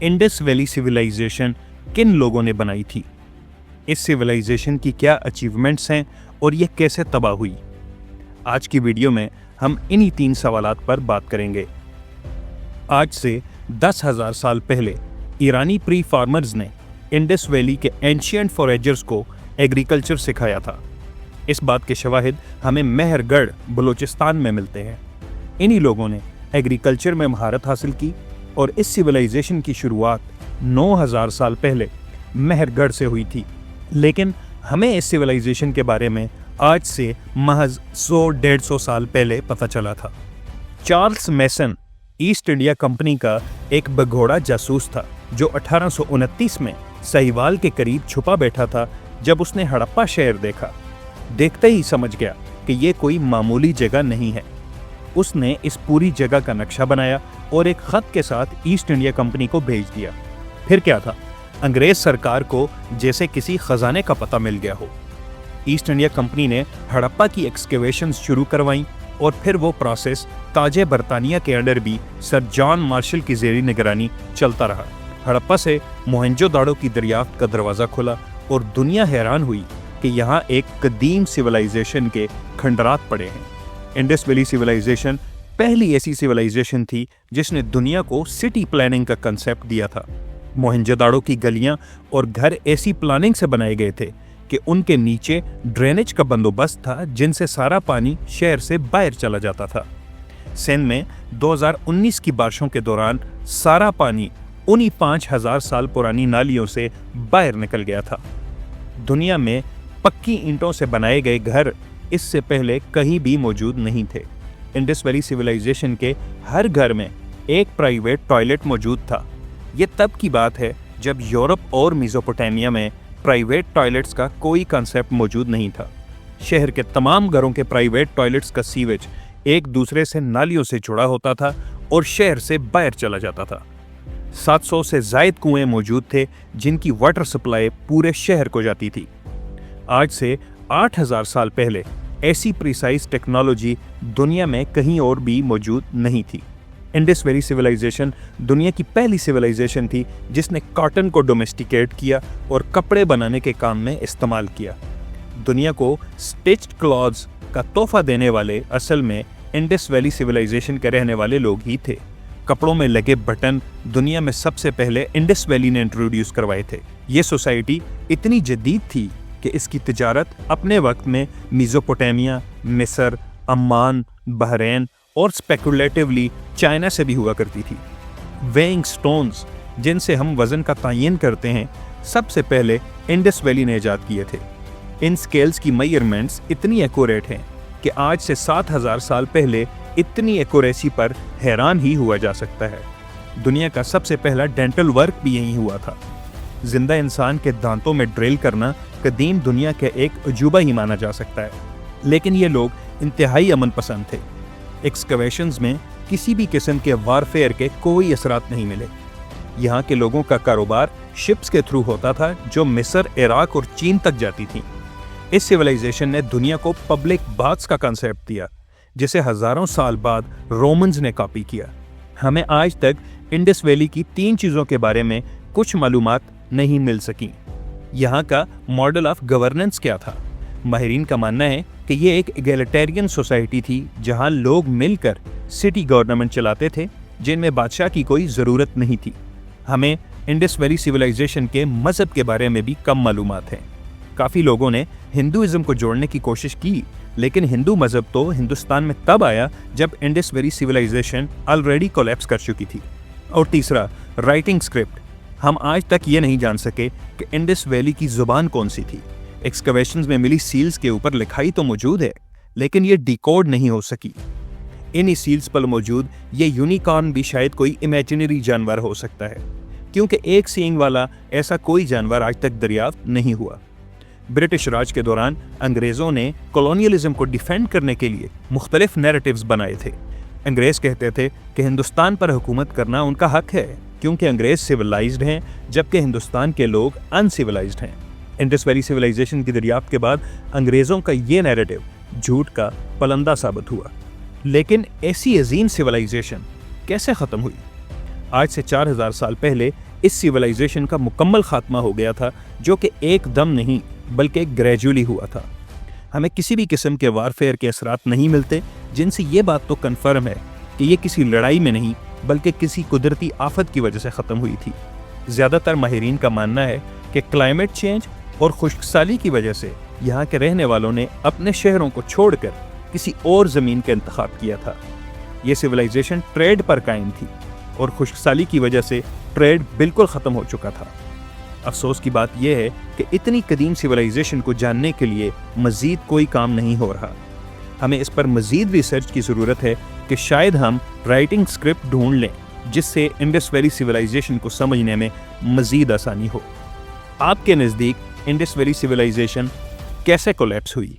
Indus valley civilisation किन लोगों ने बनाई थी? इस सिविलाइजेशन की क्या अचीवमेंट्स हैं और ये कैसे तबाह हुई? आज की वीडियो में हम इन्हीं 3 सवालात पर बात करेंगे। आज से 10,000 साल पहले ईरानी प्री फार्मर्स ने इंडस वैली के एंशिएंट फॉरेजर्स को एग्रीकल्चर सिखाया था। इस बात के शवाहिद हमें मेहरगढ़ बलूचिस्तान में मिलते हैं। इन्हीं लोगों ने एग्रीकल्चर में महारत हासिल की और इस सिविलाइजेशन की शुरुआत 9,000 साल पहले मेहरगढ़ से हुई थी। लेकिन हमें इस सिविलाइजेशन के बारे में आज से महज 100-150 साल पहले पता चला था। चार्ल्स मैसन ईस्ट इंडिया कंपनी का एक भगोड़ा जासूस था जो 1829 में सहीवाल के करीब छुपा बैठा था। जब उसने हड़प्पा शहर देखा, देखते ही समझ गया कि ये कोई मामूली जगह नहीं है। उसने इस पूरी जगह का नक्शा बनाया और एक खत के साथ ईस्ट इंडिया कंपनी को भेज दिया। फिर क्या था, अंग्रेज सरकार को जैसे किसी खजाने का पता मिल गया हो। ईस्ट इंडिया कंपनी ने हड़प्पा की एक्सकेवेशंस शुरू करवाई और फिर वो प्रोसेस ताजे बरतानिया के अंडर भी सर जॉन मार्शल की ज़ेरी निगरानी चलता रहा। हड़प्पा से मोहनजोदाड़ो की दरियाफ्त का दरवाज़ा खुला और दुनिया हैरान हुई कि यहाँ एक कदीम सिविलाइजेशन के खंडरात पड़े हैं। इंडस वैली सिविलाइजेशन पहली ऐसी सिविलाइजेशन थी जिसने दुनिया को सिटी प्लानिंग का कंसेप्ट दिया था। मोहनजोदाड़ो की गलियां और घर ऐसी प्लानिंग से बनाए गए थे कि उनके नीचे ड्रेनेज का बंदोबस्त था जिनसे सारा पानी शहर से बाहर चला जाता था। सिंध में 2019 की बारिशों के दौरान सारा पानी उन्हीं 5,000 साल पुरानी नालियों से बाहर निकल गया था। दुनिया में पक्की ईंटों से बनाए गए घर इससे पहले कहीं भी मौजूद नहीं थे। इंडस वैली सिविलाइजेशन के हर घर में एक प्राइवेट टॉयलेट मौजूद था। ये तब की बात है जब यूरोप और मेसोपोटामिया में प्राइवेट टॉयलेट्स का कोई कंसेप्ट मौजूद नहीं था। शहर के तमाम घरों के प्राइवेट टॉयलेट्स का सीवेज एक दूसरे से नालियों से जुड़ा होता था और शहर से बाहर चला जाता था। 700 से ज़ायद कुएं मौजूद थे जिनकी वाटर सप्लाई पूरे शहर को जाती थी। आज से 8,000 साल पहले ऐसी प्रिसाइज टेक्नोलॉजी दुनिया में कहीं और भी मौजूद नहीं थी। इंडस वैली सिविलाइजेशन दुनिया की पहली सिविलाइजेशन थी जिसने कॉटन को डोमेस्टिकेट किया और कपड़े बनाने के काम में इस्तेमाल किया। दुनिया को स्टिच्ड क्लॉथ्स का तोहफा देने वाले असल में इंडस वैली सिविलाइजेशन के रहने वाले लोग ही थे। कपड़ों में लगे बटन दुनिया में सबसे पहले इंडस वैली ने इंट्रोड्यूस करवाए थे। ये सोसाइटी इतनी जदीद थी कि इसकी तिजारत अपने वक्त में मेसोपोटामिया, मिस्र, अम्मान, बहरीन और स्पेकुलेटिवली चाइना से भी हुआ करती थी। वेइंग स्टोन्स जिनसे हम वज़न का तयन करते हैं, सबसे पहले इंडस वैली ने ईजाद किए थे। इन स्केल्स की मेजरमेंट्स इतनी एक्यूरेट हैं कि आज से 7,000 साल पहले इतनी एक्यूरेसी पर हैरान ही हुआ जा सकता है। दुनिया का सबसे पहला डेंटल वर्क भी यहीं हुआ था। जिंदा इंसान के दांतों में ड्रिल करना कदीम दुनिया के एक अजूबा ही माना जा सकता है। लेकिन ये लोग इंतहाई अमन पसंद थे। एक्सकवेशंस में किसी भी किस्म के वारफेयर के कोई असरात नहीं मिले। यहाँ के लोगों का कारोबार शिप्स के थ्रू होता था जो मिस्र, इराक और चीन तक जाती थीं। इस सिविलाइजेशन ने दुनिया को पब्लिक बाथ्स का कंसेप्ट दिया जिसे हजारों साल बाद रोमन्स ने कॉपी किया। हमें आज तक इंडस वैली की 3 चीज़ों के बारे में कुछ मालूमात नहीं मिल सकी। यहाँ का मॉडल ऑफ गवर्नेंस क्या था? माहिरीन का मानना है कि ये एक एगैलिटेरियन सोसाइटी थी जहाँ लोग मिलकर सिटी गवर्नमेंट चलाते थे जिनमें बादशाह की कोई ज़रूरत नहीं थी। हमें इंडस वैली सिविलाइजेशन के मज़हब के बारे में भी कम मालूमात हैं। काफ़ी लोगों ने हिंदुइज़्म को जोड़ने की कोशिश की, लेकिन हिंदू मज़हब तो हिंदुस्तान में तब आया जब Indus valley civilization already collapse कर चुकी थी। और तीसरा, राइटिंग स्क्रिप्ट। हम आज तक ये नहीं जान सके कि इंडस वैली की ज़ुबान कौन सी थी। एक्सकवेशंस में मिली सील्स के ऊपर लिखाई तो मौजूद है, लेकिन ये डिकोड नहीं हो सकी। इन्हीं सील्स पर मौजूद ये यूनिकॉर्न भी शायद कोई इमेजिनरी जानवर हो सकता है, क्योंकि एक सींग वाला ऐसा कोई जानवर आज तक दरियाफ्त नहीं हुआ। ब्रिटिश राज के दौरान अंग्रेज़ों ने कॉलोनियलिज्म को डिफेंड करने के लिए मुख्तलिफ नैरेटिव्स बनाए थे। अंग्रेज़ कहते थे कि हिंदुस्तान पर हुकूमत करना उनका हक है क्योंकि अंग्रेज़ सिविलाइज्ड हैं जबकि हिंदुस्तान के लोग अनसिविलाइज्ड हैं। इंडस वैली सिविलाइजेशन की दरियाफ्त के बाद अंग्रेज़ों का ये नैरेटिव झूठ का पलंदा साबित हुआ। लेकिन ऐसी अजीम सिविलाइजेशन कैसे ख़त्म हुई? आज से 4000 साल पहले اس سیولائزیشن کا مکمل خاتمہ ہو گیا تھا، جو کہ ایک دم نہیں بلکہ گریجولی ہوا تھا۔ ہمیں کسی بھی قسم کے وارفیئر کے اثرات نہیں ملتے جن سے یہ بات تو کنفرم ہے کہ یہ کسی لڑائی میں نہیں بلکہ کسی قدرتی آفت کی وجہ سے ختم ہوئی تھی۔ زیادہ تر ماہرین کا ماننا ہے کہ کلائمیٹ چینج اور خشک سالی کی وجہ سے یہاں کے رہنے والوں نے اپنے شہروں کو چھوڑ کر کسی اور زمین کا انتخاب کیا تھا۔ یہ سیولائزیشن ٹریڈ پر قائم تھی اور خشک سالی کی وجہ سے ٹریڈ بالکل ختم ہو چکا تھا۔ افسوس کی بات یہ ہے کہ اتنی قدیم سیولائزیشن کو جاننے کے لیے مزید کوئی کام نہیں ہو رہا۔ ہمیں اس پر مزید ریسرچ کی ضرورت ہے کہ شاید ہم رائٹنگ اسکرپٹ ڈھونڈ لیں جس سے انڈس ویلی سیولائزیشن کو سمجھنے میں مزید آسانی ہو۔ آپ کے نزدیک انڈس ویلی سیولائزیشن کیسے کولیپس ہوئی؟